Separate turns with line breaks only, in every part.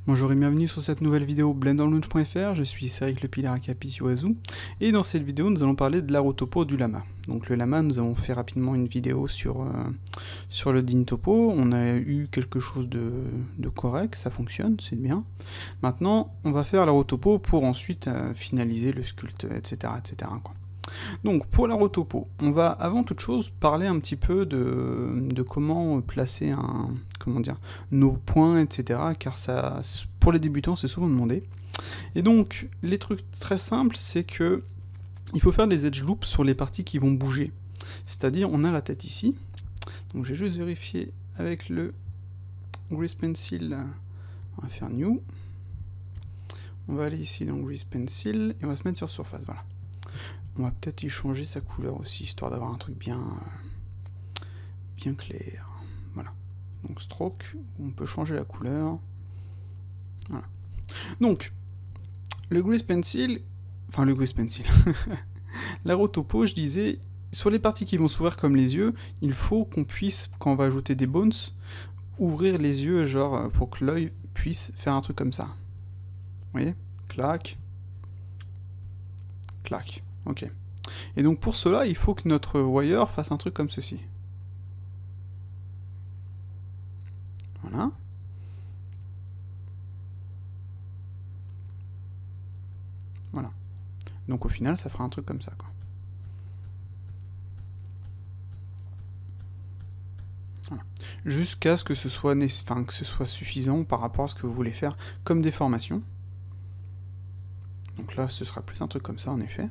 Bonjour et bienvenue sur cette nouvelle vidéo blenderlaunch.fr, je suis Céric Le Pilar Capicioazou et dans cette vidéo nous allons parler de la rotopo du lama. Donc le lama, nous avons fait rapidement une vidéo sur le DynTopo, on a eu quelque chose de correct, ça fonctionne, c'est bien. Maintenant on va faire la rotopo pour ensuite finaliser le sculpt, etc. quoi. Donc pour la rotopo, on va avant toute chose parler un petit peu de comment placer nos points, etc. car ça, pour les débutants, c'est souvent demandé. Et donc les trucs très simples, c'est que il faut faire des edge loops sur les parties qui vont bouger. C'est-à-dire, on a la tête ici. Donc j'ai juste vérifié avec le Grease Pencil. On va faire New. On va aller ici dans Grease Pencil et on va se mettre sur surface. Voilà. On va peut-être y changer sa couleur aussi, histoire d'avoir un truc bien clair. Voilà. Donc stroke, on peut changer la couleur. Voilà. Donc, le Grease Pencil, la rotopo, je disais, sur les parties qui vont s'ouvrir comme les yeux, il faut qu'on puisse, quand on va ajouter des bones, ouvrir les yeux, genre, pour que l'œil puisse faire un truc comme ça. Vous voyez? Clac. Clac. Ok. Et donc pour cela, il faut que notre wire fasse un truc comme ceci. Voilà. Voilà. Donc au final, ça fera un truc comme ça, quoi. Voilà. Jusqu'à ce que ce soit suffisant par rapport à ce que vous voulez faire comme déformation. Donc là, ce sera plus un truc comme ça, en effet.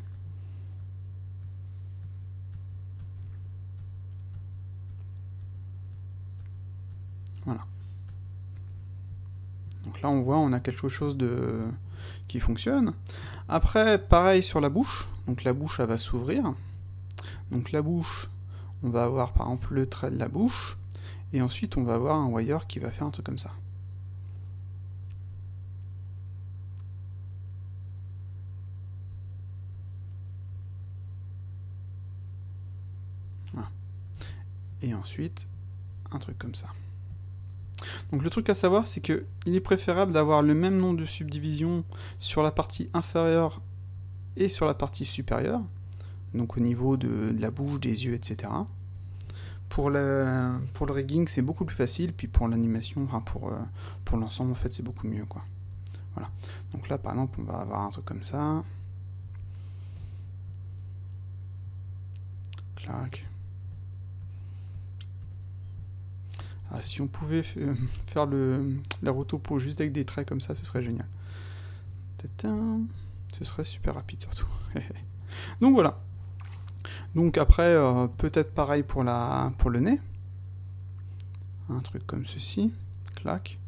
Voilà. Donc là, on voit, on a quelque chose qui fonctionne. Après, pareil sur la bouche. Donc la bouche, elle va s'ouvrir. Donc la bouche, on va avoir par exemple le trait de la bouche. Et ensuite, on va avoir un wire qui va faire un truc comme ça. Voilà. Et ensuite, un truc comme ça. Donc le truc à savoir, c'est qu'il est préférable d'avoir le même nombre de subdivisions sur la partie inférieure et sur la partie supérieure, donc au niveau de la bouche, des yeux, etc. Pour le rigging, c'est beaucoup plus facile, puis pour l'animation, enfin pour l'ensemble, en fait, c'est beaucoup mieux, quoi. Voilà. Donc là, par exemple, on va avoir un truc comme ça. Clac. Ah, si on pouvait faire la rotopo juste avec des traits comme ça, ce serait génial. Ce serait super rapide surtout. Donc voilà. Donc après, peut-être pareil pour le nez. Un truc comme ceci. Clac.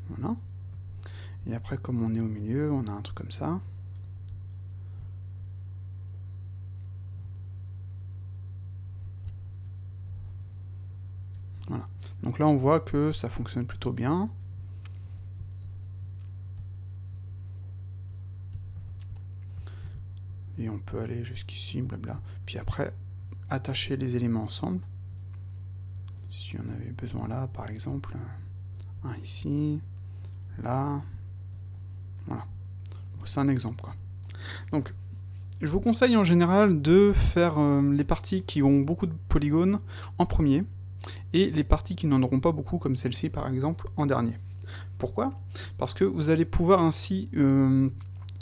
Voilà. Et après, comme on est au milieu, on a un truc comme ça. Voilà. Donc là, on voit que ça fonctionne plutôt bien. Et on peut aller jusqu'ici, blabla. Puis après, attacher les éléments ensemble. Si on avait besoin là, par exemple, un ici, là. Voilà. C'est un exemple, quoi. Donc, je vous conseille en général de faire les parties qui ont beaucoup de polygones en premier, et les parties qui n'en auront pas beaucoup, comme celle-ci par exemple, en dernier. Pourquoi? Parce que vous allez pouvoir ainsi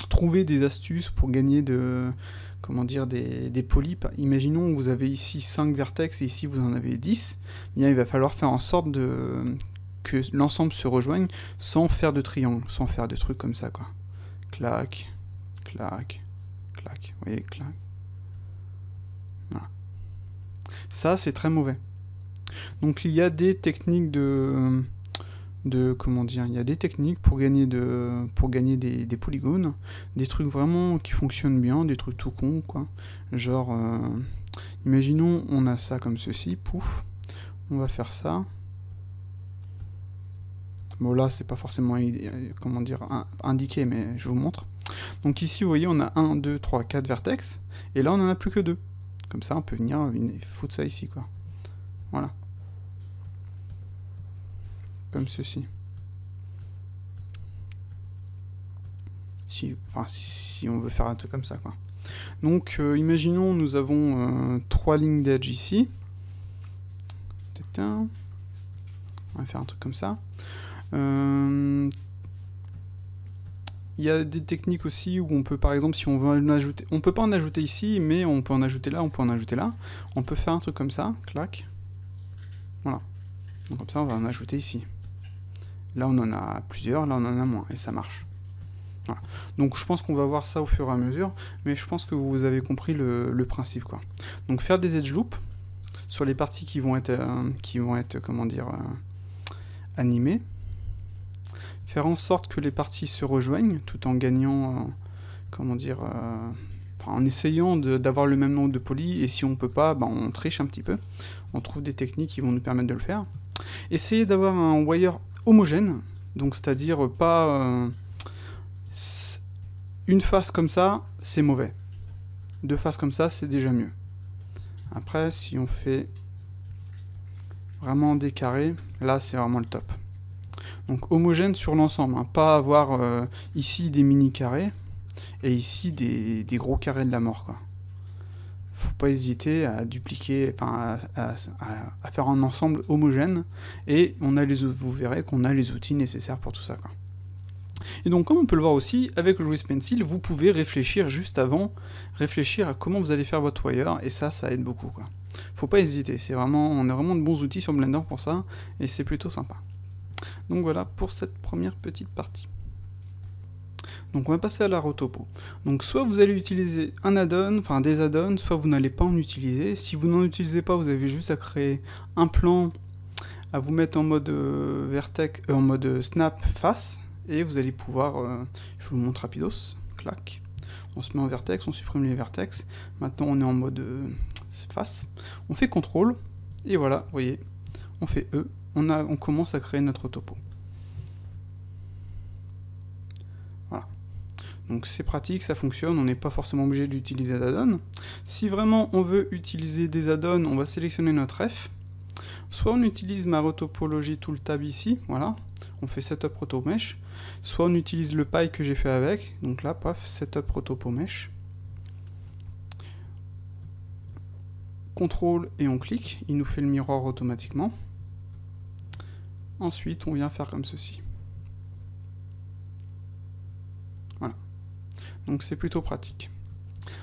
trouver des astuces pour gagner des polys. Imaginons que vous avez ici 5 vertex et ici vous en avez 10. Bien, il va falloir faire en sorte que l'ensemble se rejoigne sans faire de triangle, sans faire de trucs comme ça, quoi. Clac, clac, clac. Vous voyez, clac. Voilà. Ça, c'est très mauvais. Donc il y a des techniques il y a des techniques pour gagner des polygones, des trucs vraiment qui fonctionnent bien, des trucs tout cons, quoi. Genre, imaginons, on a ça comme ceci, pouf, on va faire ça. Bon là, c'est pas forcément, indiqué, mais je vous montre. Donc ici, vous voyez, on a 1, 2, 3, 4 vertex, et là, on n'en a plus que 2. Comme ça, on peut venir foutre ça ici, quoi. Voilà. Comme ceci. Si on veut faire un truc comme ça, quoi. Donc, imaginons, nous avons 3 lignes d'edge ici. On va faire un truc comme ça. Il y a des techniques aussi où on peut, par exemple, si on veut en ajouter, on peut pas en ajouter ici, mais on peut en ajouter là, on peut en ajouter là. On peut faire un truc comme ça, clac. Voilà. Donc comme ça, on va en ajouter ici. Là, on en a plusieurs, là, on en a moins, et ça marche. Voilà. Donc je pense qu'on va voir ça au fur et à mesure, mais je pense que vous avez compris le principe, quoi. Donc faire des edge loops sur les parties qui vont être comment dire, animées. Faire en sorte que les parties se rejoignent tout en gagnant, comment dire, en essayant d'avoir le même nombre de polys, et si on peut pas, on triche un petit peu. On trouve des techniques qui vont nous permettre de le faire. Essayez d'avoir un wire homogène, donc c'est-à-dire pas une face comme ça, c'est mauvais. 2 faces comme ça, c'est déjà mieux. Après, si on fait vraiment des carrés, là c'est vraiment le top. Donc homogène sur l'ensemble, hein, pas avoir ici des mini carrés et ici des gros carrés de la mort, quoi. Faut pas hésiter à dupliquer, enfin à faire un ensemble homogène, et vous verrez qu'on a les outils nécessaires pour tout ça, quoi. Et donc, comme on peut le voir aussi, avec le Grease Pencil, vous pouvez réfléchir juste avant, réfléchir à comment vous allez faire votre wire, et ça aide beaucoup, quoi. Faut pas hésiter, on a vraiment de bons outils sur Blender pour ça, et c'est plutôt sympa. Donc voilà pour cette première petite partie. Donc on va passer à la rotopo. Donc soit vous allez utiliser un add-on, enfin des add-ons, soit vous n'allez pas en utiliser. Si vous n'en utilisez pas, vous avez juste à créer un plan, à vous mettre en mode vertex, en mode snap face, et vous allez pouvoir, je vous montre rapidos, clac. On se met en vertex, on supprime les vertex. Maintenant on est en mode face. On fait CTRL, et voilà, vous voyez, on fait E, on commence à créer notre topo. Voilà. Donc c'est pratique, ça fonctionne, on n'est pas forcément obligé d'utiliser d'add-on. Si vraiment on veut utiliser des add-ons, on va sélectionner notre F. Soit on utilise ma rotopologie tool tab ici, voilà, on fait Setup Rotomesh. Soit on utilise le paille que j'ai fait avec, donc là, paf, Setup Rotopomesh. CTRL et on clique, il nous fait le miroir automatiquement. Ensuite, on vient faire comme ceci. Voilà. Donc c'est plutôt pratique.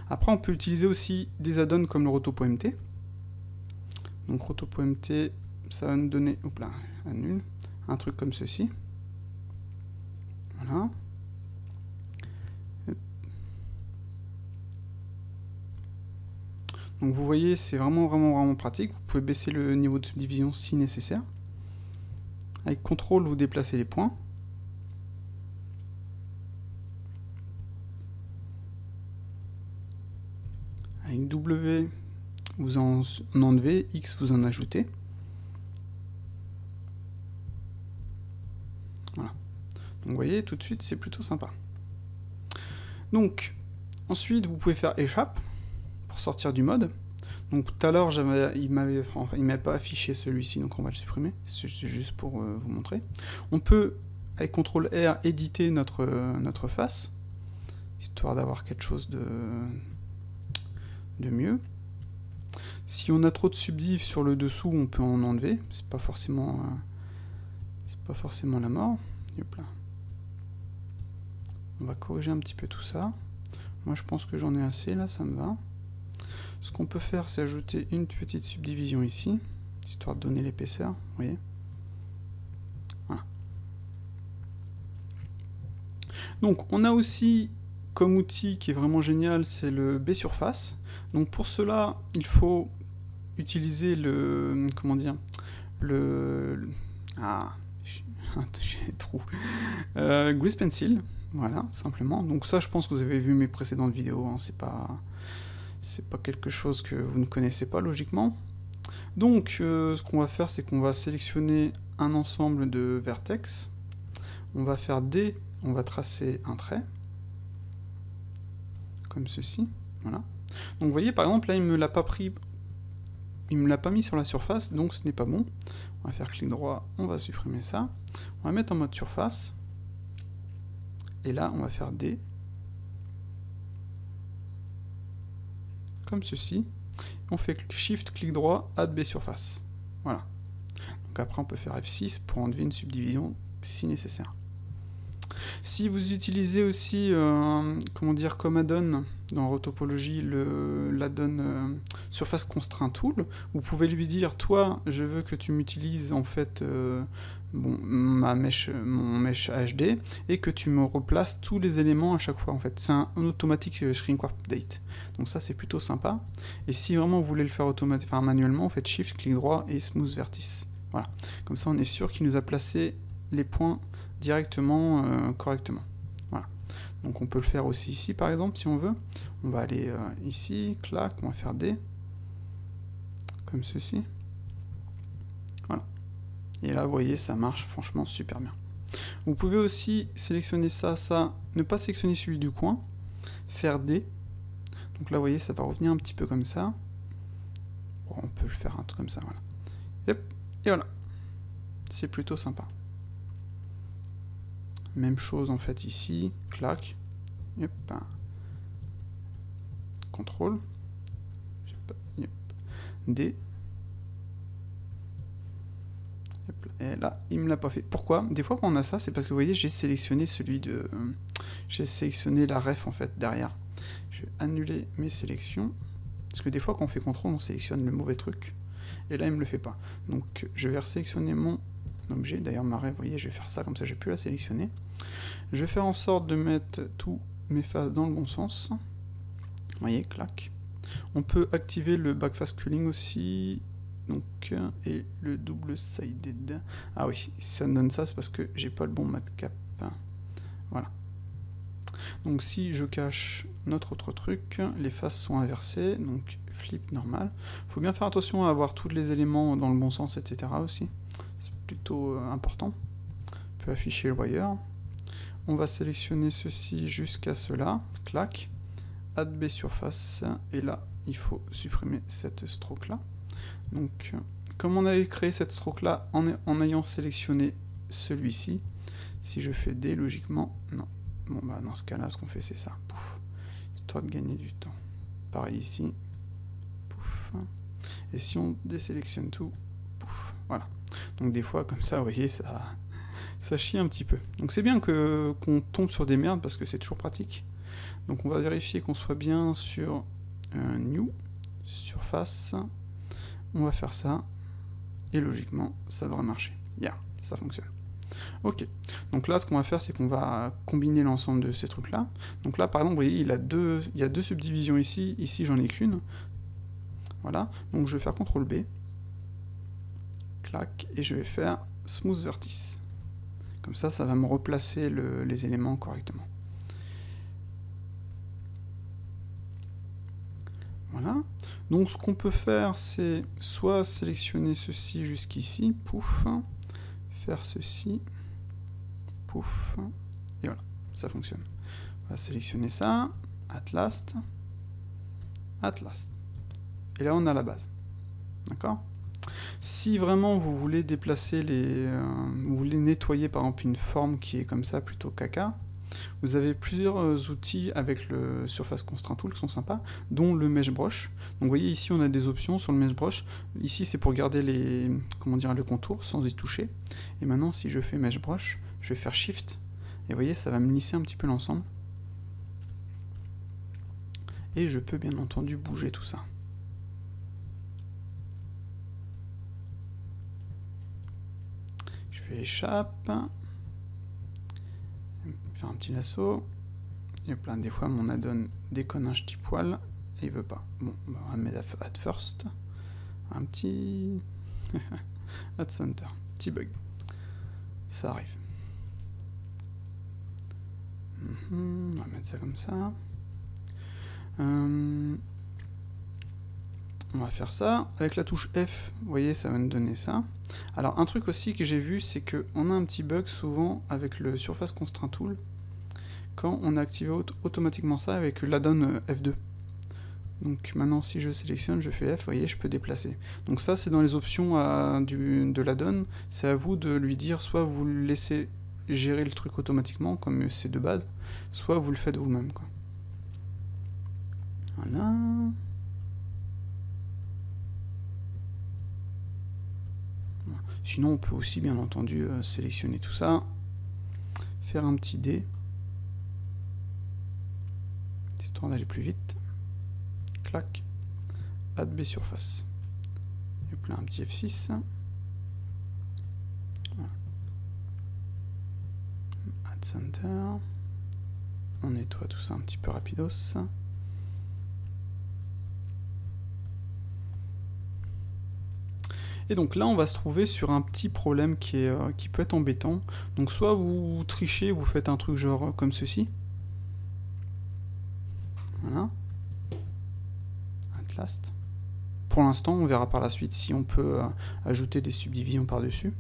Après, on peut utiliser aussi des add-ons comme le Rotopo-MT. Donc Rotopo-MT, ça va nous donner, hop là, annule, un truc comme ceci. Voilà. Donc vous voyez, c'est vraiment pratique. Vous pouvez baisser le niveau de subdivision si nécessaire. Avec CTRL, vous déplacez les points. Avec W, vous en enlevez, X, vous en ajoutez. Voilà. Donc vous voyez, tout de suite, c'est plutôt sympa. Donc, ensuite, vous pouvez faire échappe pour sortir du mode. Donc tout à l'heure, il m'avait pas affiché celui-ci, donc on va le supprimer. C'est juste pour vous montrer. On peut, avec CTRL R, éditer notre face, histoire d'avoir quelque chose de mieux. Si on a trop de subdiv sur le dessous, on peut en enlever. C'est pas forcément la mort. Hop là. On va corriger un petit peu tout ça. Moi, je pense que j'en ai assez, là, ça me va. Ce qu'on peut faire, c'est ajouter une petite subdivision ici, histoire de donner l'épaisseur, vous voyez. Voilà. Donc, on a aussi comme outil qui est vraiment génial, c'est le B-surface. Donc pour cela, il faut utiliser le... comment dire, j'ai trop... Grease Pencil, voilà, simplement. Donc ça, je pense que vous avez vu mes précédentes vidéos, hein, c'est pas quelque chose que vous ne connaissez pas logiquement. Donc ce qu'on va faire, c'est qu'on va sélectionner un ensemble de vertex. On va faire D, on va tracer un trait. comme ceci, voilà. Donc vous voyez, par exemple, là, il me l'a pas pris, il me l'a pas mis sur la surface, donc ce n'est pas bon. On va faire clic droit, on va supprimer ça. On va mettre en mode surface. Et là, on va faire D. Comme ceci. On fait Shift, clic droit, Add B surface. Voilà. Donc après, on peut faire F6 pour enlever une subdivision si nécessaire. Si vous utilisez aussi, comment dire, comme add-on dans Rotopology, l'add-on Surface Constraint Tool, vous pouvez lui dire, toi, je veux que tu m'utilises en fait bon, mon mesh HD et que tu me replaces tous les éléments à chaque fois. En fait, c'est un automatique shrink warp update. Donc ça, c'est plutôt sympa. Et si vraiment vous voulez le faire enfin, manuellement, vous faites Shift, clic droit et Smooth Vertice. Voilà. Comme ça, on est sûr qu'il nous a placé les points directement, correctement. Voilà. Donc on peut le faire aussi ici par exemple si on veut. On va aller ici, clac, on va faire D, comme ceci. Voilà. Et là vous voyez ça marche franchement super bien. Vous pouvez aussi sélectionner ça, ne pas sélectionner celui du coin, faire D. Donc là vous voyez ça va revenir un petit peu comme ça. Bon, on peut le faire un truc comme ça, voilà. Yep. Et voilà. C'est plutôt sympa. Même chose en fait ici, clac, yep. Contrôle, yep. D, yep. Et là il me l'a pas fait. Pourquoi? Des fois quand on a ça, c'est parce que vous voyez j'ai sélectionné j'ai sélectionné la ref en fait derrière. Je vais annuler mes sélections, parce que des fois quand on fait contrôle on sélectionne le mauvais truc, et là il me le fait pas. Donc je vais resélectionner mon objet, d'ailleurs ma ref, vous voyez je vais faire ça, comme ça j'ai pu la sélectionner. Je vais faire en sorte de mettre tous mes faces dans le bon sens. Vous voyez, clac. On peut activer le backface culling aussi. Donc, et le double sided. Ah oui, si ça me donne ça, c'est parce que j'ai pas le bon matcap. Voilà. Donc si je cache notre autre truc, les faces sont inversées, donc flip normal. Faut bien faire attention à avoir tous les éléments dans le bon sens, etc. aussi. C'est plutôt important. On peut afficher le wire. On va sélectionner ceci jusqu'à cela, clac, add B surface, et là, il faut supprimer cette stroke-là. Donc, comme on avait créé cette stroke-là en ayant sélectionné celui-ci, si je fais D, logiquement, non. Bon, bah dans ce cas-là, ce qu'on fait, c'est ça. Pouf. Histoire de gagner du temps. Pareil ici. Pouf. Et si on désélectionne tout, pouf. Voilà. Donc des fois, comme ça, vous voyez, ça chie un petit peu. Donc c'est bien qu'on tombe sur des merdes parce que c'est toujours pratique. Donc on va vérifier qu'on soit bien sur New, Surface. On va faire ça. Et logiquement, ça devrait marcher. Yeah, ça fonctionne. Ok. Donc là, ce qu'on va faire, c'est qu'on va combiner l'ensemble de ces trucs-là. Donc là, par exemple, vous voyez, il y a deux subdivisions ici. Ici, j'en ai qu'une. Voilà. Donc je vais faire CTRL B. Clac. Et je vais faire Smooth Vertice. Comme ça, ça va me replacer les éléments correctement. Voilà. Donc ce qu'on peut faire, c'est soit sélectionner ceci jusqu'ici, pouf, faire ceci, pouf, et voilà, ça fonctionne. On va sélectionner ça, at last, et là on a la base. D'accord ? Si vraiment vous voulez déplacer vous voulez nettoyer par exemple une forme qui est comme ça, plutôt caca, vous avez plusieurs outils avec le Surface Constraint Tool qui sont sympas, dont le Mesh Brush. Donc vous voyez ici on a des options sur le Mesh Brush. Ici c'est pour garder le contour sans y toucher. Et maintenant si je fais Mesh Brush, je vais faire Shift, et vous voyez ça va me lisser un petit peu l'ensemble. Et je peux bien entendu bouger tout ça. Je fais échappe, faire un petit lasso, et plein des fois mon add-on déconne un petit poil et il veut pas. Bon, on va mettre at first, un petit at center, petit bug, ça arrive. On va mettre ça comme ça. On va faire ça. Avec la touche F, vous voyez, ça va nous donner ça. Alors, un truc aussi que j'ai vu, c'est qu'on a un petit bug souvent avec le Surface Constraint Tool. quand on a activé automatiquement ça avec l'add-on F2. Donc maintenant si je sélectionne, je fais F, vous voyez, je peux déplacer. Donc ça c'est dans les options de l'add-on, c'est à vous de lui dire soit vous le laissez gérer le truc automatiquement comme c'est de base, soit vous le faites vous-même, quoi. Voilà. Sinon on peut aussi bien entendu sélectionner tout ça, faire un petit D, histoire d'aller plus vite. Clac, add B surface. Et là un petit F6. Voilà. Add center. On nettoie tout ça un petit peu rapidos. Et donc là, on va se trouver sur un petit problème qui peut être embêtant. Donc soit vous trichez, vous faites un truc genre comme ceci. Voilà. At last. Pour l'instant, on verra par la suite si on peut ajouter des subdivisions par-dessus.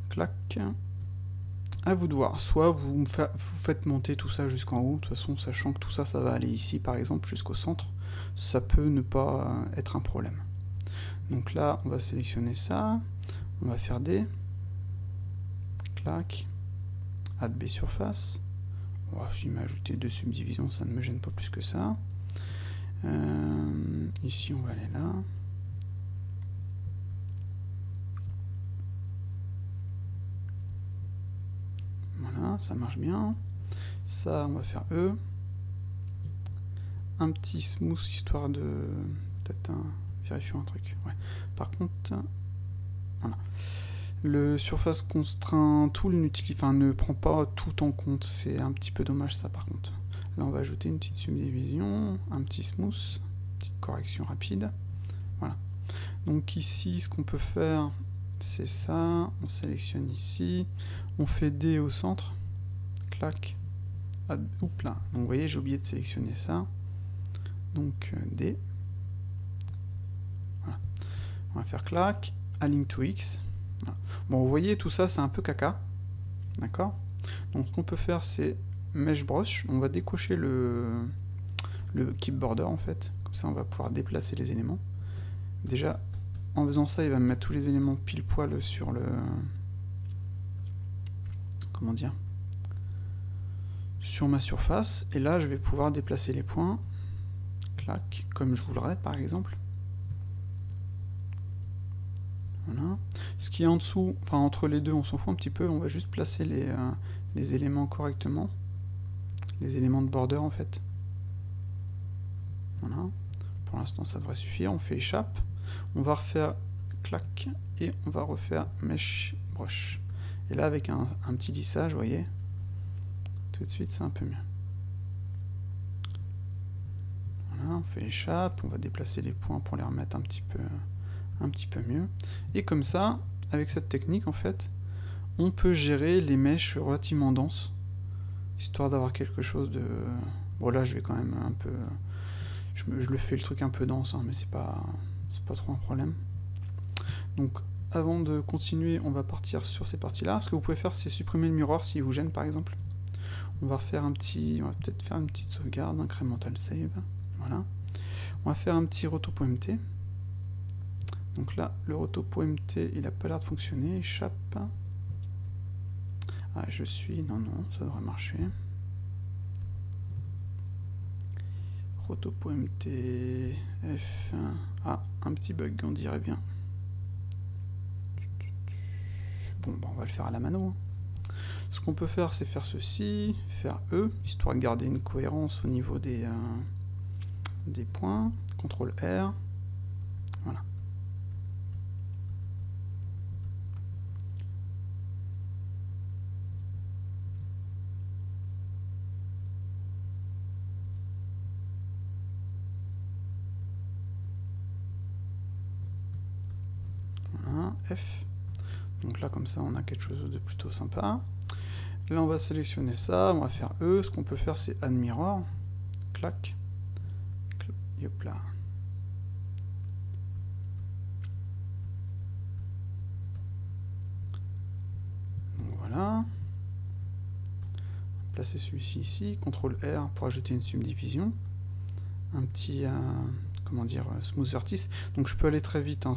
Clac. À vous de voir. Soit vous faites monter tout ça jusqu'en haut, de toute façon, sachant que tout ça, ça va aller ici, par exemple, jusqu'au centre. Ça peut ne pas être un problème. Donc là, on va sélectionner ça, on va faire D, clac, add B surface. Je vais m'ajouter 2 subdivisions, ça ne me gêne pas plus que ça. Ici, on va aller là. Voilà, ça marche bien. Ça, on va faire E. Un petit smooth, histoire de... peut-être vérifions un truc. Ouais. Par contre, voilà. Le surface constraint tool ne prend pas tout en compte. C'est un petit peu dommage ça par contre. Là on va ajouter une petite subdivision, un petit smooth, petite correction rapide. Voilà. Donc ici ce qu'on peut faire c'est ça. On sélectionne ici. On fait D au centre. Clac. Oups là. Donc vous voyez j'ai oublié de sélectionner ça. Donc D. Voilà. On va faire clac, align to X. Voilà. Bon, vous voyez, tout ça, c'est un peu caca. D'accord? Donc, ce qu'on peut faire, c'est Mesh Brush. On va décocher le Keep Border, en fait. Comme ça, on va pouvoir déplacer les éléments. Déjà, en faisant ça, il va me mettre tous les éléments pile poil sur le... comment dire? Sur ma surface. Et là, je vais pouvoir déplacer les points. Clac, comme je voudrais, par exemple. Voilà. Ce qui est en dessous, enfin entre les deux, on s'en fout un petit peu, on va juste placer les éléments correctement. Les éléments de border en fait. Voilà. Pour l'instant ça devrait suffire, on fait échappe. On va refaire clac et on va refaire mesh brush. Et là avec un petit lissage, vous voyez, tout de suite c'est un peu mieux. Voilà, on fait échappe, on va déplacer les points pour les remettre un petit peu mieux. Et comme ça, avec cette technique en fait, on peut gérer les mèches relativement denses, histoire d'avoir quelque chose de... Bon là je vais quand même un peu... Je le fais le truc un peu dense, hein, mais c'est pas trop un problème. Donc avant de continuer, on va partir sur ces parties-là. Ce que vous pouvez faire, c'est supprimer le mirror s'il vous gêne par exemple. On va refaire on va peut-être faire une petite sauvegarde, incremental save. Voilà. On va faire un petit roto.mt. Donc là, le roto.mt, il n'a pas l'air de fonctionner, échappe. Ah, non, ça devrait marcher. Roto.mt, F1. Ah, un petit bug, on dirait bien. Bon, bah, on va le faire à la mano. Ce qu'on peut faire, c'est faire ceci, faire E, histoire de garder une cohérence au niveau des points. CTRL R. Voilà. Voilà, F. Donc là, comme ça, on a quelque chose de plutôt sympa. Là, on va sélectionner ça, on va faire E. Ce qu'on peut faire, c'est Add Mirror. Clac. Et hop là. Donc voilà. placer celui-ci ici, CTRL R pour ajouter une subdivision, un petit comment dire, smooth vertex. Donc je peux aller très vite, hein,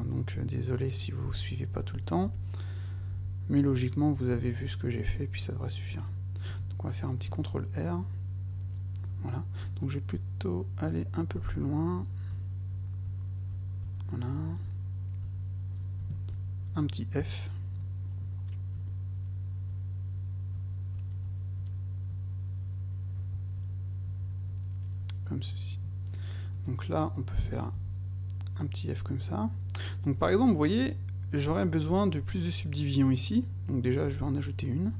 donc désolé si vous ne suivez pas tout le temps, mais logiquement vous avez vu ce que j'ai fait, puis ça devrait suffire. Donc on va faire un petit CTRL R, voilà. Donc je vais plutôt aller un peu plus loin, voilà, un petit F. Comme ceci. Donc là, on peut faire un petit F comme ça. Donc par exemple, vous voyez, j'aurais besoin de plus de subdivisions ici. Donc déjà, je vais en ajouter une.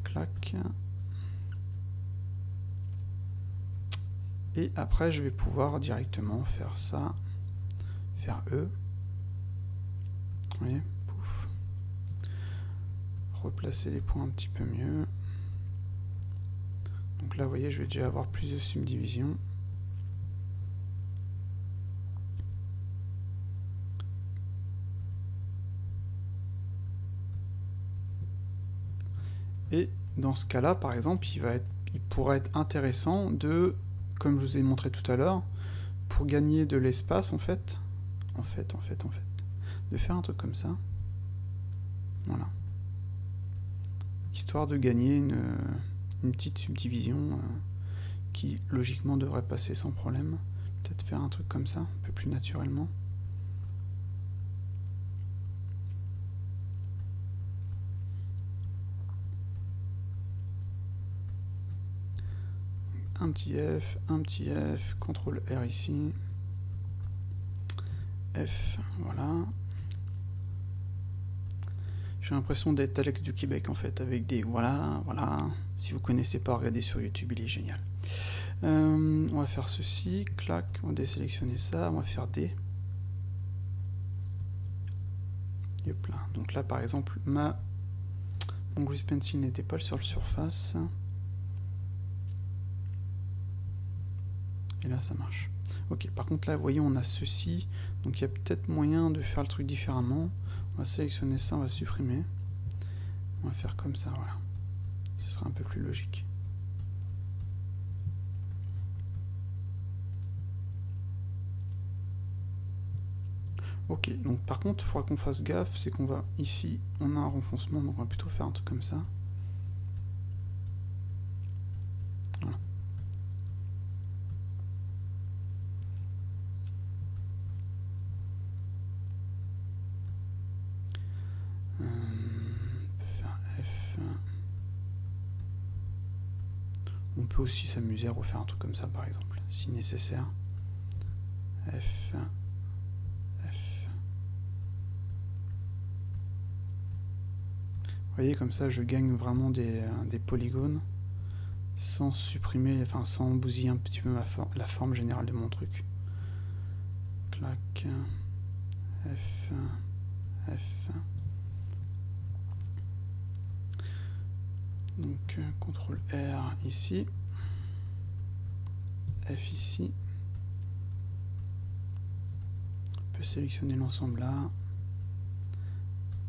Clac. Et après, je vais pouvoir directement faire ça. Faire E. Vous voyez, pouf. Replacer les points un petit peu mieux. Donc là, vous voyez, je vais déjà avoir plus de subdivisions. Et dans ce cas-là, par exemple, il pourrait être intéressant de, comme je vous ai montré tout à l'heure, pour gagner de l'espace, en fait, de faire un truc comme ça. Voilà. Histoire de gagner une petite subdivision qui logiquement devrait passer sans problème. Peut-être faire un truc comme ça, un peu plus naturellement. Un petit F, CTRL R ici. F, voilà. J'ai l'impression d'être Alex du Québec en fait, avec des voilà. Si vous connaissez pas, regardez sur YouTube, il est génial. On va faire ceci, clac, on va désélectionner ça, on va faire D. Hop là. Donc là par exemple, mon grease pencil n'était pas sur le surface. Et là ça marche. Ok, par contre là, vous voyez, on a ceci, donc il y a peut-être moyen de faire le truc différemment. On va sélectionner ça, on va supprimer. On va faire comme ça, voilà. Ce sera un peu plus logique. Ok, donc par contre, il faudra qu'on fasse gaffe, c'est qu'on va ici, on a un renfoncement, donc on va plutôt faire un truc comme ça. Voilà. On peut faire F. On peut aussi s'amuser à refaire un truc comme ça, par exemple, si nécessaire. F. Vous voyez, comme ça, je gagne vraiment des polygones sans supprimer, enfin sans bousiller un petit peu la forme générale de mon truc. Clac. F. Donc, CTRL R ici. F ici. On peut sélectionner l'ensemble là.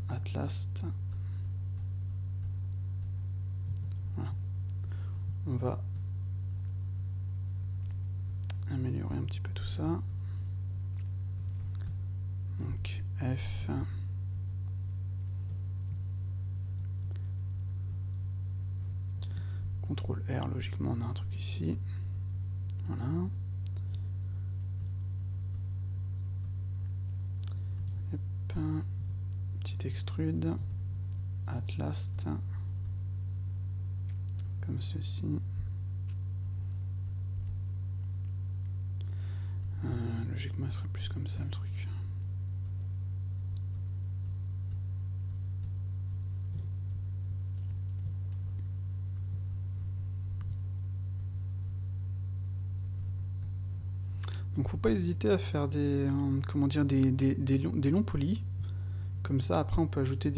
At last. Voilà. On va améliorer un petit peu tout ça. Donc F. CTRL R, logiquement on a un truc ici. Voilà. Hop. Petit extrude. At last. Comme ceci. Logiquement, il serait plus comme ça le truc. Donc faut pas hésiter à faire des comment dire des longs polis. Comme ça après on peut ajouter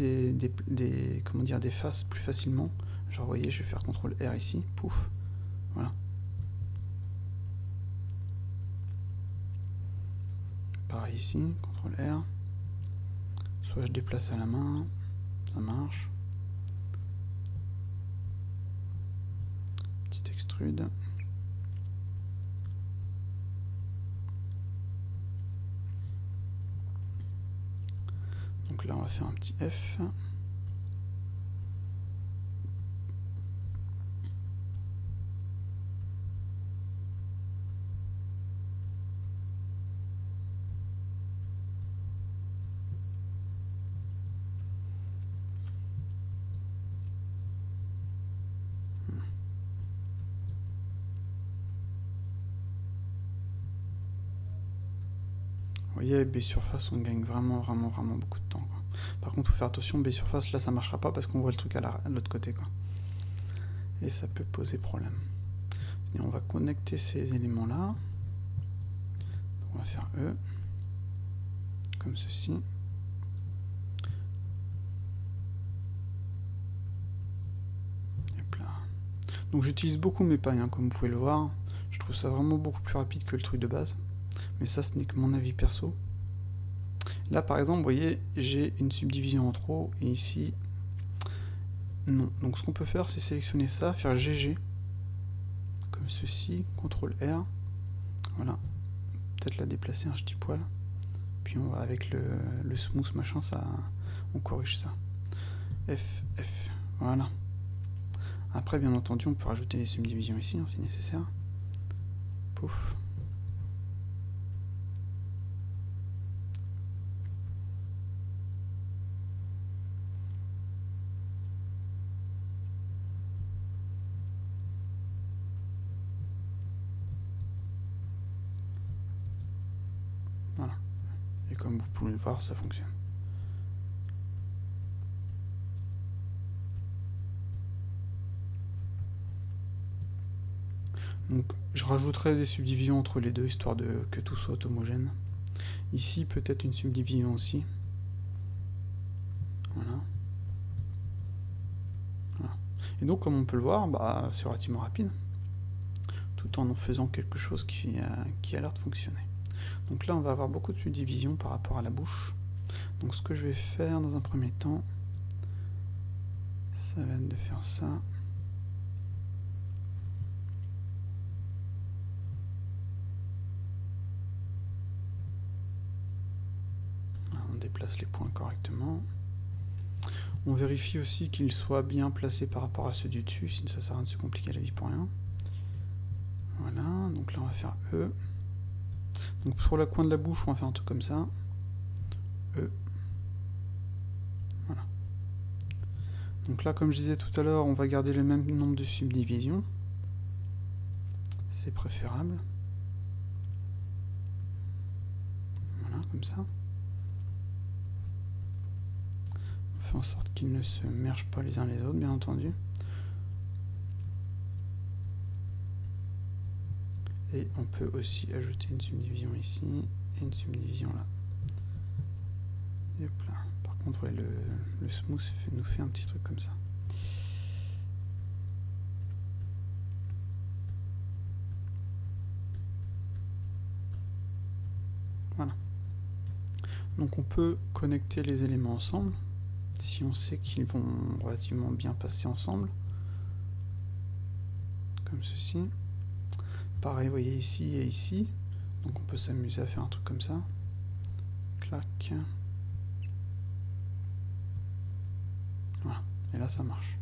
comment dire des faces plus facilement. Genre vous voyez, je vais faire CTRL R ici, pouf. Voilà. Pareil ici, CTRL R. Soit je déplace à la main, ça marche. extrude. Donc là on va faire un petit F. Vous voyez, B surface, on gagne vraiment beaucoup de temps, quoi. Par contre, il faut faire attention, B surface, là ça marchera pas parce qu'on voit le truc à l'autre côté, quoi. Et ça peut poser problème. Et on va connecter ces éléments-là. On va faire E, comme ceci. Hop là. Donc j'utilise beaucoup mes pailles, hein, comme vous pouvez le voir. Je trouve ça vraiment beaucoup plus rapide que le truc de base. Mais ça, ce n'est que mon avis perso. Là, par exemple, vous voyez, j'ai une subdivision en trop, et ici, non. Donc ce qu'on peut faire, c'est sélectionner ça, faire GG, comme ceci, CTRL R, voilà. Peut-être la déplacer un petit poil. Puis on va, avec le smooth machin, ça, on corrige ça. F, voilà. Après, bien entendu, on peut rajouter les subdivisions ici, hein, si nécessaire. Pouf. Voilà. Et comme vous pouvez le voir, ça fonctionne. Donc, je rajouterai des subdivisions entre les deux, histoire que tout soit homogène. Ici, peut-être une subdivision aussi. Voilà. Voilà. Et donc, comme on peut le voir, bah, c'est relativement rapide. Tout en faisant quelque chose qui a l'air de fonctionner. Donc là, on va avoir beaucoup de subdivisions par rapport à la bouche. Donc ce que je vais faire dans un premier temps, ça va être de faire ça. On déplace les points correctement. On vérifie aussi qu'ils soient bien placés par rapport à ceux du dessus, sinon ça sert à rien de se compliquer la vie pour rien. Voilà, donc là on va faire E. Donc sur le coin de la bouche, on va faire un truc comme ça. E. Voilà. Donc là, comme je disais tout à l'heure, on va garder le même nombre de subdivisions. C'est préférable. Voilà, comme ça. On fait en sorte qu'ils ne se mergent pas les uns les autres, bien entendu. Et on peut aussi ajouter une subdivision ici et une subdivision là. Et hop là. Par contre, ouais, le smooth nous fait un petit truc comme ça. Voilà. Donc on peut connecter les éléments ensemble, si on sait qu'ils vont relativement bien passer ensemble. Comme ceci. Pareil, vous voyez ici et ici. Donc on peut s'amuser à faire un truc comme ça. Clac. Voilà. Et là, ça marche.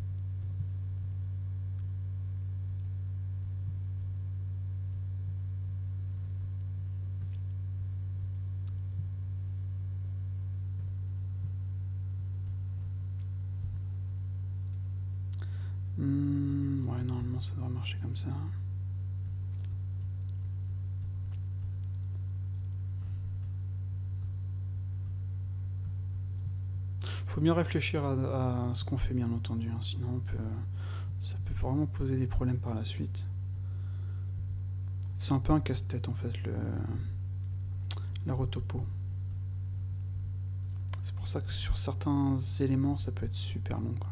Ouais, normalement, ça devrait marcher comme ça. Faut bien réfléchir à ce qu'on fait, bien entendu, hein, sinon ça peut vraiment poser des problèmes par la suite. C'est un peu un casse-tête en fait, la rotopo. C'est pour ça que sur certains éléments, ça peut être super long, quoi.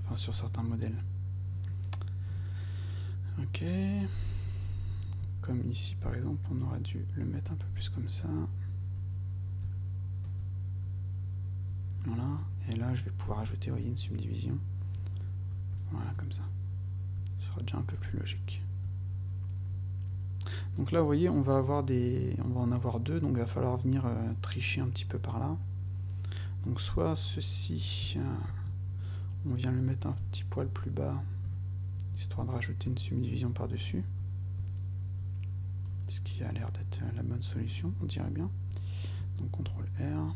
Enfin, sur certains modèles. Ok. Comme ici, par exemple, on aurait dû le mettre un peu plus comme ça. Voilà, et là je vais pouvoir ajouter, voyez, une subdivision. Voilà, comme ça. Ce sera déjà un peu plus logique. Donc là, vous voyez, on va en avoir deux, donc il va falloir venir tricher un petit peu par là. Donc soit ceci, on vient le mettre un petit poil plus bas, histoire de rajouter une subdivision par-dessus. Ce qui a l'air d'être la bonne solution, on dirait bien. Donc CTRL R,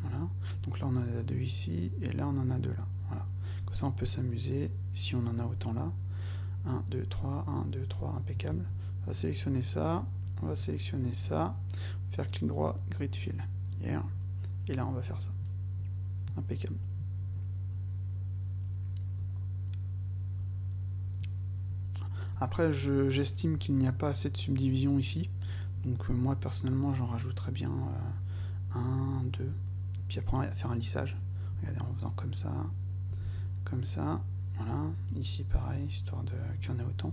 voilà. Donc là on en a deux ici, et là on en a deux là. Voilà. Comme ça on peut s'amuser, si on en a autant là. 1, 2, 3, 1, 2, 3, impeccable. On va sélectionner ça, on va sélectionner ça, faire clic droit, grid fill, hier, et là on va faire ça. Impeccable. Après, j'estime qu'il n'y a pas assez de subdivision ici, donc moi personnellement j'en rajouterais bien 1, 2, puis après on va faire un lissage. Regardez, en faisant comme ça, voilà, ici pareil, histoire qu'il y en ait autant,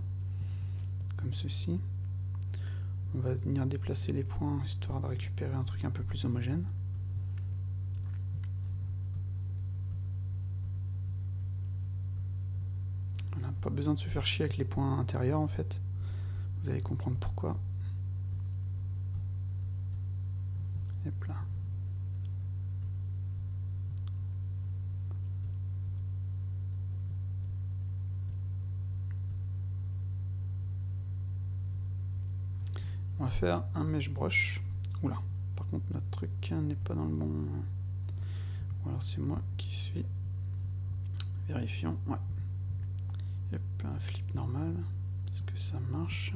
comme ceci. On va venir déplacer les points, histoire de récupérer un truc un peu plus homogène. Pas besoin de se faire chier avec les points intérieurs en fait. Vous allez comprendre pourquoi. Hop là. On va faire un mesh brush. Oula, par contre notre truc n'est pas dans le bon. Ou alors c'est moi qui suis. Vérifions. Ouais. Hop, un flip normal. Est-ce que ça marche?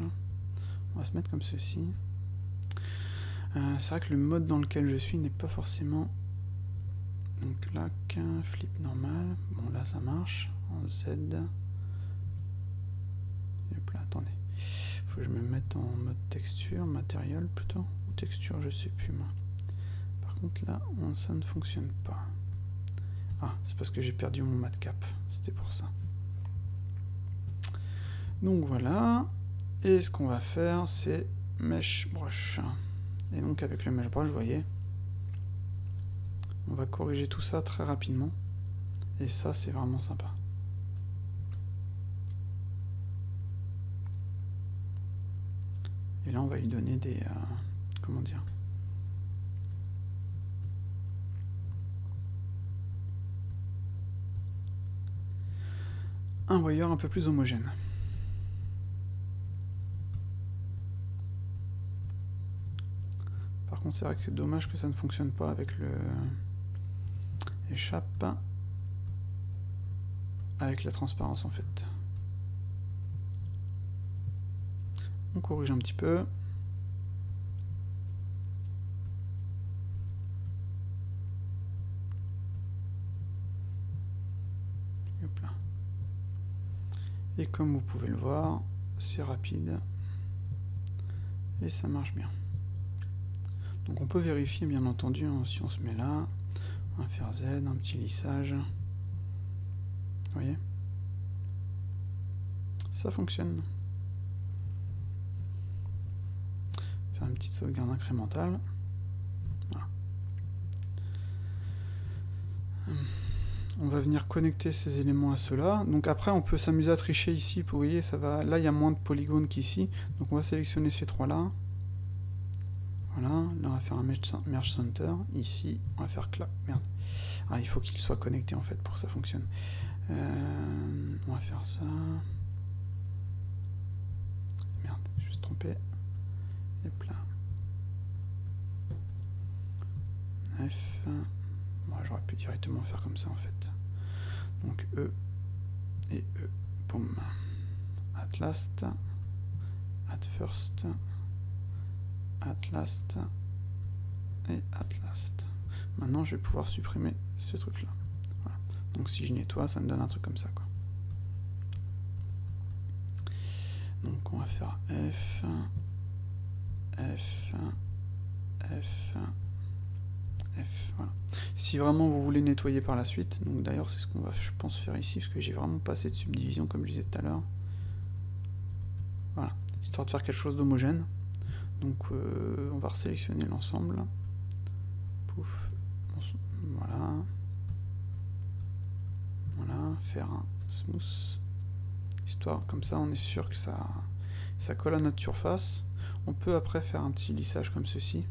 On va se mettre comme ceci. C'est vrai que le mode dans lequel je suis n'est pas forcément. Donc là, qu'un flip normal. Bon, là ça marche. En Z. Hop là, attendez. Faut que je me mette en mode texture, matériel plutôt. Ou texture, je sais plus moi. Par contre là, ça ne fonctionne pas. Ah, c'est parce que j'ai perdu mon matcap. C'était pour ça. Donc voilà, et ce qu'on va faire, c'est mesh brush. Et donc avec le mesh brush, vous voyez, on va corriger tout ça très rapidement. Et ça, c'est vraiment sympa. Et là, on va lui donner des... comment dire ? Un wire un peu plus homogène. Par contre, c'est vrai que c'est dommage que ça ne fonctionne pas avec le échappe, avec la transparence en fait. On corrige un petit peu. Hop là. Et comme vous pouvez le voir, c'est rapide et ça marche bien. Donc on peut vérifier bien entendu, hein, si on se met là, on va faire Z, un petit lissage. Vous voyez? Ça fonctionne. Faire une petite sauvegarde incrémentale. Voilà. On va venir connecter ces éléments à ceux-là. Donc après on peut s'amuser à tricher ici, vous voyez, ça va. Là il y a moins de polygones qu'ici. Donc on va sélectionner ces trois-là. Voilà, là on va faire un merge center. Ici, on va faire clap. Merde. Ah, il faut qu'il soit connecté en fait pour que ça fonctionne. On va faire ça. Merde, je me suis trompé. Hop là. F. Moi, j'aurais pu directement faire comme ça en fait. Donc E et E. Boum. At last. At first. At last et at last. Maintenant je vais pouvoir supprimer ce truc là. Voilà. Donc si je nettoie, ça me donne un truc comme ça quoi. Donc on va faire F, F, F, F. Voilà. Si vraiment vous voulez nettoyer par la suite, donc d'ailleurs c'est ce qu'on va je pense faire ici parce que j'ai vraiment pas assez de subdivision comme je disais tout à l'heure. Voilà. Histoire de faire quelque chose d'homogène. Donc on va resélectionner l'ensemble. Pouf. Voilà. Voilà. Faire un smooth, histoire, comme ça on est sûr que ça colle à notre surface. On peut après faire un petit lissage comme ceci,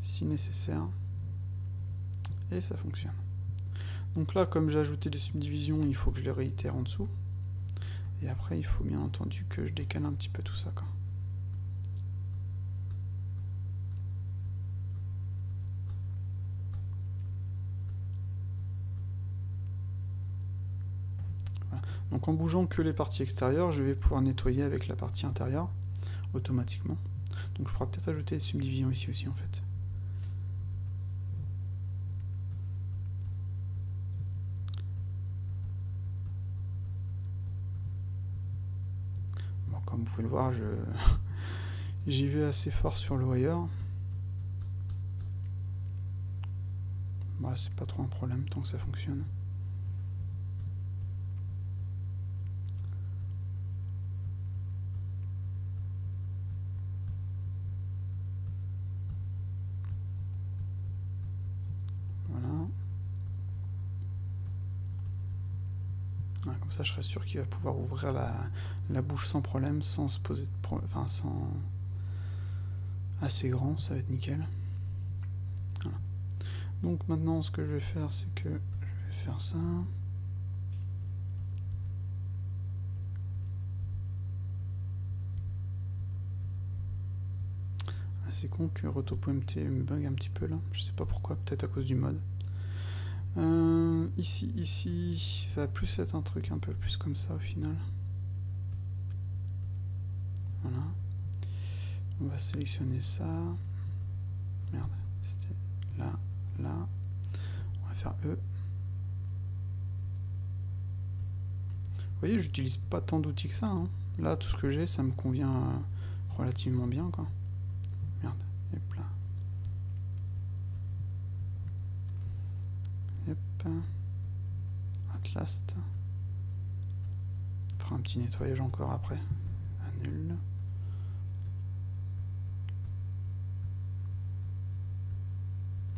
si nécessaire, et ça fonctionne. Donc là, comme j'ai ajouté des subdivisions, il faut que je les réitère en dessous, et après il faut bien entendu que je décale un petit peu tout ça, quoi. Donc en bougeant que les parties extérieures, je vais pouvoir nettoyer avec la partie intérieure, automatiquement. Donc je pourrais peut-être ajouter des subdivisions ici aussi en fait. Bon, comme vous pouvez le voir, j'y vais assez fort sur le wire. Bon, c'est pas trop un problème tant que ça fonctionne. Comme ça, je serai sûr qu'il va pouvoir ouvrir la bouche sans problème, sans se poser de problème, enfin sans assez grand, ça va être nickel. Voilà. Donc maintenant, ce que je vais faire, c'est que je vais faire ça. Ah, c'est con que Roto.mt me bug un petit peu là, je sais pas pourquoi, peut-être à cause du mode. Ici, ça va plus être un truc un peu plus comme ça au final. Voilà. On va sélectionner ça. Merde, c'était là, là. On va faire E. Vous voyez, j'utilise pas tant d'outils que ça, hein. Là, tout ce que j'ai, ça me convient relativement bien, quoi. Merde, hop là. Hop. Atlast. On fera un petit nettoyage encore après. Annule.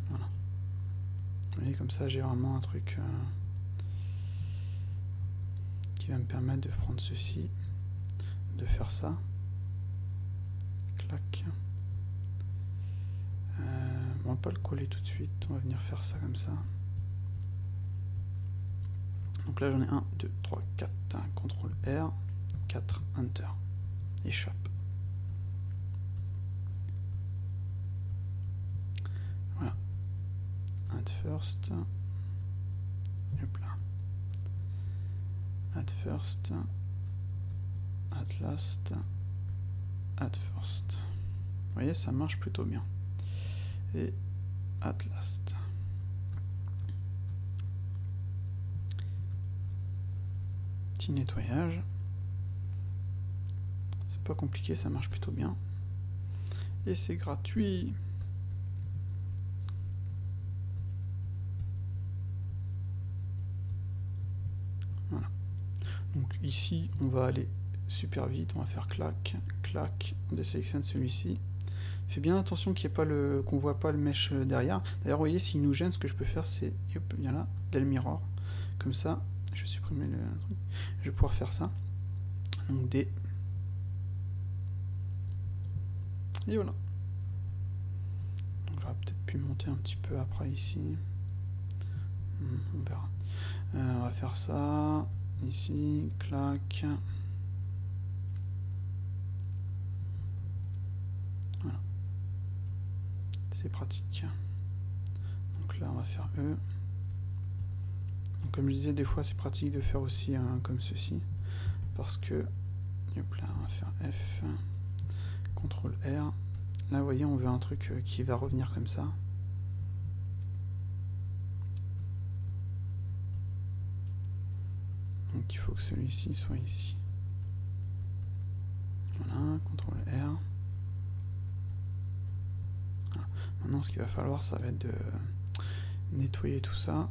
Voilà. Vous voyez, comme ça, j'ai vraiment un truc qui va me permettre de prendre ceci, de faire ça. Clac. On va pas le coller tout de suite, on va venir faire ça comme ça. Donc là j'en ai 1, 2, 3, 4, CTRL R, 4, Enter, échappe. Voilà. Add first. Hop là. Add first. Add last. Add first. Vous voyez, ça marche plutôt bien. Et add last. Petit nettoyage. C'est pas compliqué, ça marche plutôt bien. Et c'est gratuit. Voilà. Donc ici, on va aller super vite, on va faire clac, clac, on désélectionne celui-ci. Fais bien attention qu'il n'y ait pas qu'on voit pas le mesh derrière. D'ailleurs, vous voyez, s'il nous gêne, ce que je peux faire, c'est, hop, bien là, del mirror. Comme ça, je vais supprimer le truc. Je vais pouvoir faire ça. Donc D. Et voilà. Donc j'aurais peut-être pu monter un petit peu après ici. On verra. On va faire ça. Ici, clac. Voilà. C'est pratique. Donc là, on va faire E. Donc, comme je disais, des fois, c'est pratique de faire aussi comme ceci. Parce que, hop là, on va faire F. CTRL R. Là, vous voyez, on veut un truc qui va revenir comme ça. Donc, il faut que celui-ci soit ici. Voilà, CTRL R. Voilà. Maintenant, ce qu'il va falloir, ça va être de nettoyer tout ça.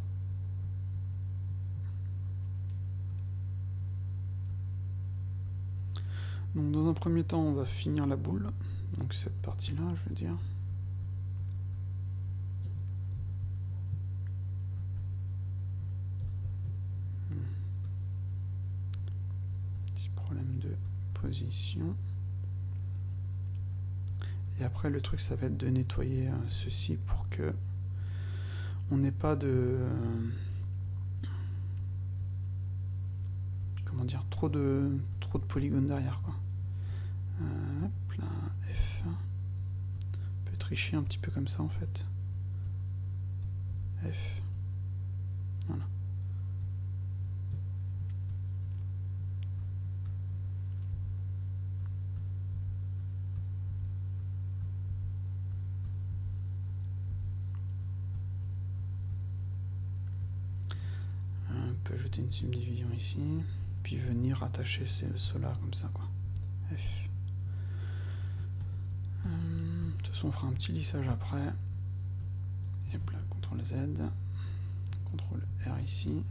Donc, dans un premier temps, on va finir la boule. Donc, cette partie-là, je veux dire. position. Et après le truc ça va être de nettoyer ceci pour que on n'ait pas de comment dire trop de polygones derrière quoi. Hop là, F. On peut tricher un petit peu comme ça en fait. F. Voilà. On peut ajouter une subdivision ici, puis venir attacher cela comme ça quoi. F. De toute façon on fera un petit lissage après. Et hop là, CTRL Z, CTRL R ici.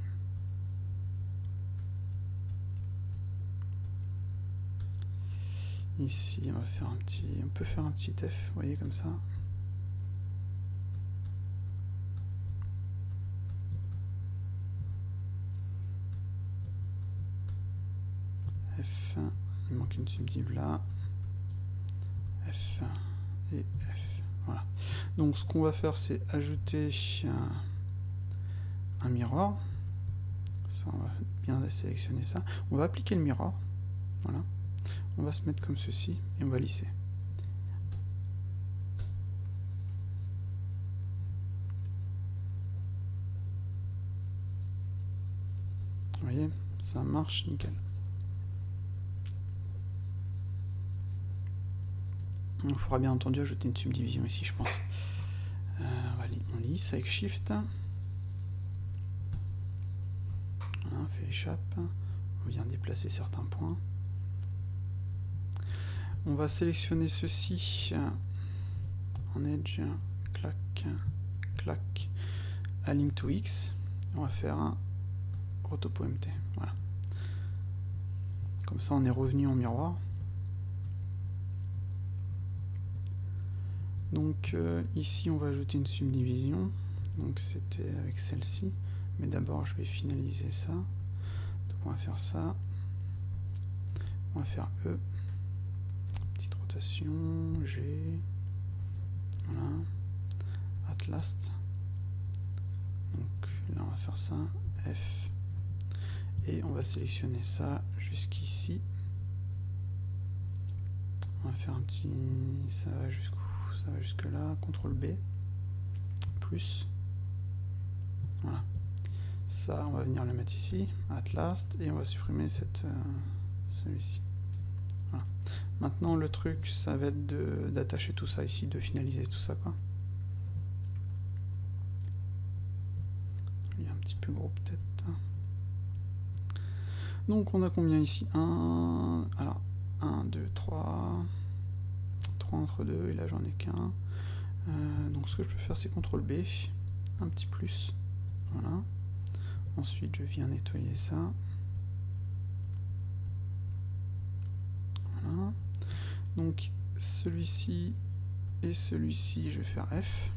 Ici on va faire un petit. On peut faire un petit F, vous voyez comme ça. F, il manque une subdiv là. F et F. Voilà. Donc ce qu'on va faire c'est ajouter un mirror. Ça on va bien sélectionner ça. On va appliquer le mirror. Voilà. On va se mettre comme ceci et on va lisser. Vous voyez, ça marche nickel. Il faudra bien entendu ajouter une subdivision ici, je pense. On lisse avec Shift. Voilà, on fait échappe. On vient déplacer certains points. On va sélectionner ceci en Edge, clac, clac, Align to X. On va faire un rotopo-mt. Voilà. Comme ça, on est revenu en miroir. Donc ici, on va ajouter une subdivision. Donc c'était avec celle-ci. Mais d'abord, je vais finaliser ça. Donc on va faire ça. On va faire E. Petite rotation. G. Voilà. At last. Donc là, on va faire ça. F. Et on va sélectionner ça jusqu'ici. On va faire un petit... Ça va jusqu'où? Ça va jusque là. CTRL B. Plus. Voilà. Ça, on va venir le mettre ici. At last. Et on va supprimer celui-ci. Voilà. Maintenant, le truc, ça va être d'attacher tout ça ici, de finaliser tout ça, quoi. Il est un petit peu gros, peut-être. Donc, on a combien ici? 1, alors, 1, 2, 3. 3 entre 2, et là, j'en ai qu'un. Donc, ce que je peux faire, c'est CTRL B. Un petit plus. Voilà. Ensuite, je viens nettoyer ça. Voilà. Donc, celui-ci et celui-ci, je vais faire F.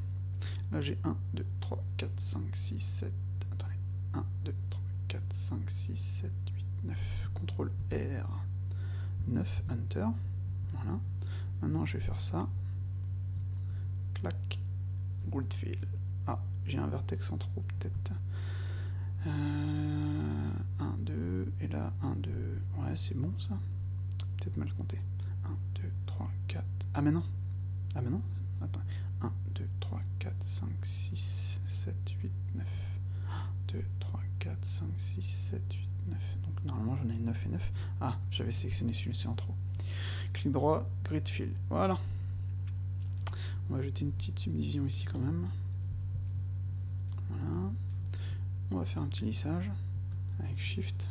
Là, j'ai 1, 2, 3, 4, 5, 6, 7. Attendez. 1, 2, 3, 4, 5, 6, 7, 8, 9. CTRL R. 9, Enter. Voilà. Maintenant, je vais faire ça. Clac. Grid fill. Ah, j'ai un vertex en trop, peut-être. 1, 2, et là 1, 2, ouais c'est bon ça, peut-être mal compté, 1, 2, 3, 4, ah mais non, attends, 1, 2, 3, 4, 5, 6, 7, 8, 9, 1, 2, 3, 4, 5, 6, 7, 8, 9, donc normalement j'en ai 9 et 9, ah j'avais sélectionné celui-ci en trop, clic droit, grid fill, voilà, on va ajouter une petite subdivision ici quand même, voilà. On va faire un petit lissage avec Shift.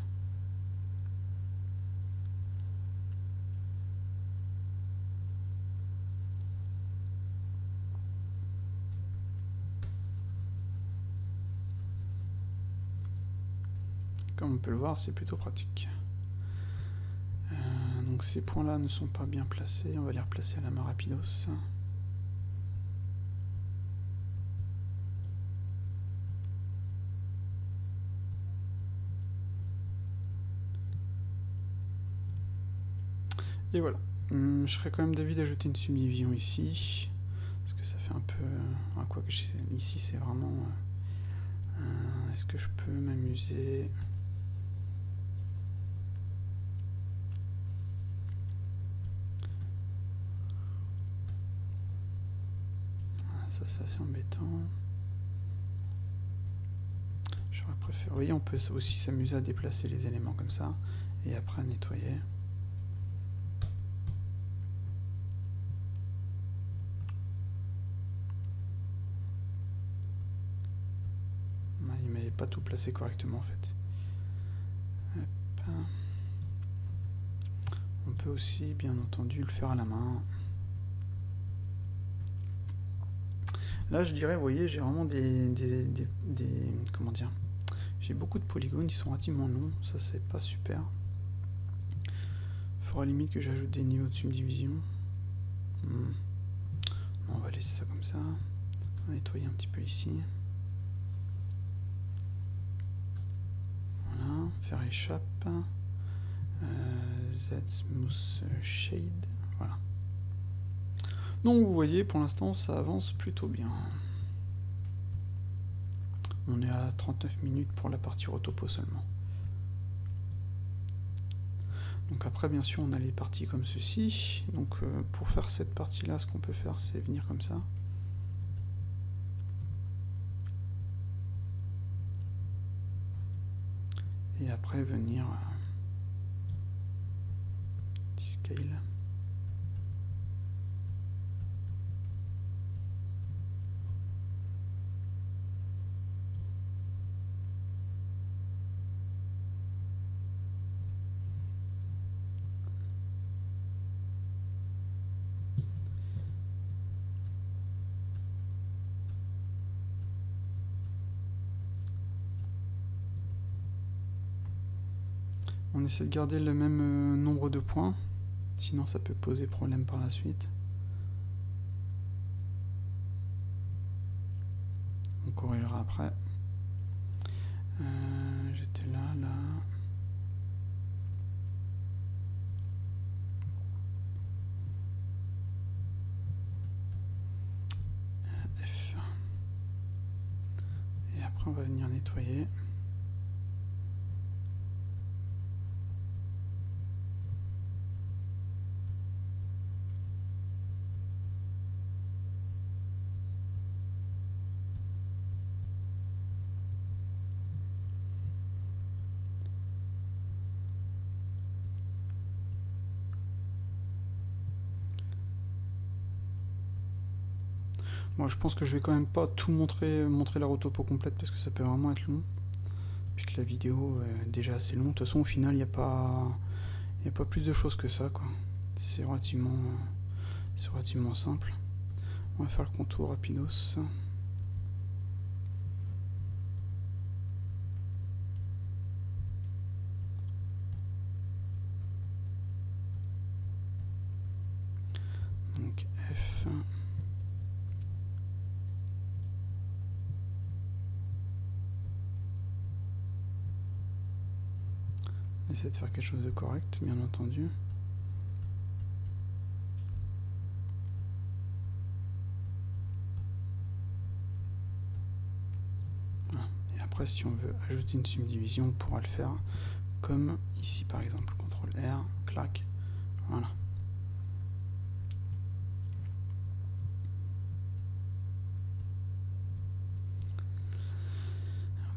Comme on peut le voir, c'est plutôt pratique. Donc ces points-là ne sont pas bien placés, on va les replacer à la main rapidos. Et voilà. Je serais quand même d'avis d'ajouter une subdivision ici. Parce que ça fait un peu... quoi que ici c'est vraiment... est-ce que je peux m'amuser? Ça c'est assez embêtant. J'aurais préféré... Vous voyez, on peut aussi s'amuser à déplacer les éléments comme ça. Et après à nettoyer. Il m'avait pas tout placé correctement en fait. Hop. On peut aussi bien entendu le faire à la main. Là je dirais, vous voyez, j'ai vraiment comment dire, j'ai beaucoup de polygones, ils sont relativement longs, ça c'est pas super. Faudra limite que j'ajoute des niveaux de subdivision. Non, on va laisser ça comme ça. On va nettoyer un petit peu ici. Voilà, faire échappe. Z Smooth Shade. Voilà. Donc vous voyez, pour l'instant ça avance plutôt bien. On est à 39 minutes pour la partie rotopo seulement. Donc après bien sûr on a les parties comme ceci. Donc pour faire cette partie là, ce qu'on peut faire c'est venir comme ça. Et après venir scale. On essaie de garder le même nombre de points, sinon ça peut poser problème par la suite. On corrigera après. J'étais là. F. Et après on va venir nettoyer. Moi je pense que je vais quand même pas tout montrer la rotopo complète parce que ça peut vraiment être long. Puis que la vidéo est déjà assez longue. De toute façon au final il n'y a pas plus de choses que ça quoi. C'est relativement simple. On va faire le contour rapidos. Donc F. On essaie de faire quelque chose de correct, bien entendu. Voilà. Et après, si on veut ajouter une subdivision, on pourra le faire comme ici par exemple. CTRL R, clac, voilà.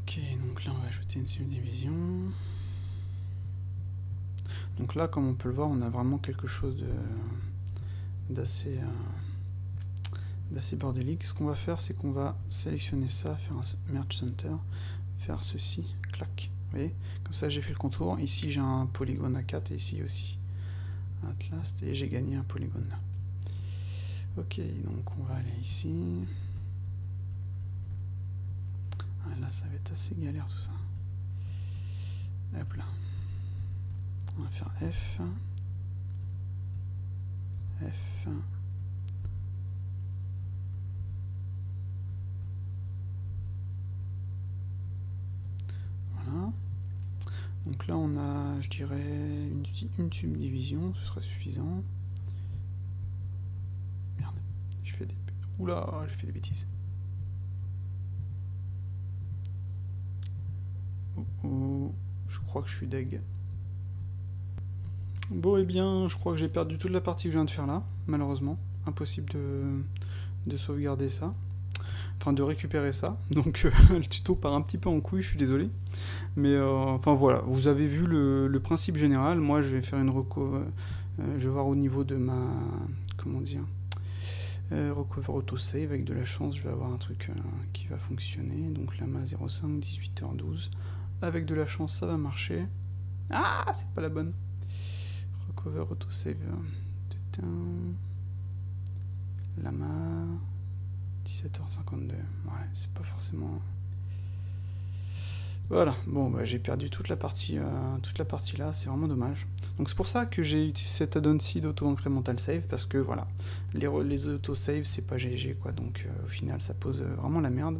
Ok, donc là on va ajouter une subdivision. Donc là, comme on peut le voir, on a vraiment quelque chose d'assez bordélique. Ce qu'on va faire, c'est qu'on va sélectionner ça, faire un merge center, faire ceci, clac. Vous voyez, comme ça j'ai fait le contour. Ici j'ai un polygone à 4 et ici aussi. Atlas, et j'ai gagné un polygone là. Ok, donc on va aller ici. Ah, là ça va être assez galère tout ça. Hop là. On va faire F. F. Voilà. Donc là on a, je dirais, une subdivision, ce serait suffisant. Merde, j'ai fait des... Oula, j'ai fait des bêtises. Oh, je crois que je suis deg. Bon, et bien, je crois que j'ai perdu toute la partie que je viens de faire là, malheureusement. Impossible de sauvegarder ça. Enfin, de récupérer ça. Donc, le tuto part un petit peu en couille, je suis désolé. Mais, enfin, voilà, vous avez vu le principe général. Moi, je vais faire une reco... je vais voir au niveau de ma... Comment dire, recover autosave. Avec de la chance, je vais avoir un truc qui va fonctionner. Donc, lama 05, 18h12. Avec de la chance, ça va marcher. Ah, c'est pas la bonne. Recover autosave. Lama 17h52. Ouais, c'est pas forcément... Voilà, bon, bah, j'ai perdu toute la partie là, c'est vraiment dommage. Donc c'est pour ça que j'ai utilisé cet add-on seed auto-incremental save, parce que voilà, les auto-save c'est pas GG quoi, donc au final ça pose vraiment la merde.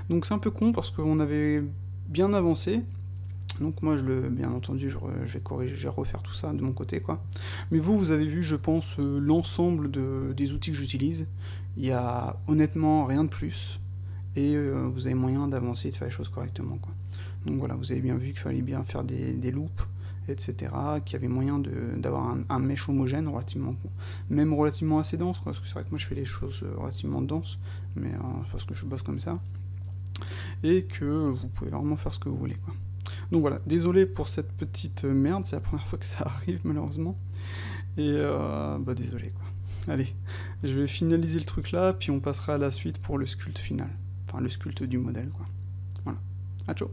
Donc c'est un peu con parce qu'on avait bien avancé. Donc moi, bien entendu, je vais corriger, je vais refaire tout ça de mon côté, quoi. Mais vous avez vu, je pense, l'ensemble des outils que j'utilise. Il y a honnêtement rien de plus. Et vous avez moyen d'avancer et de faire les choses correctement, quoi. Donc voilà, vous avez bien vu qu'il fallait bien faire des loops, etc. Qu'il y avait moyen d'avoir un mesh homogène, même relativement assez dense, quoi. Parce que c'est vrai que moi, je fais les choses relativement denses, mais parce que je bosse comme ça. Et que vous pouvez vraiment faire ce que vous voulez, quoi. Donc voilà, désolé pour cette petite merde, c'est la première fois que ça arrive malheureusement. Et bah désolé quoi. Allez, je vais finaliser le truc là, puis on passera à la suite pour le sculpte final. Enfin le sculpte du modèle quoi. Voilà. À ciao.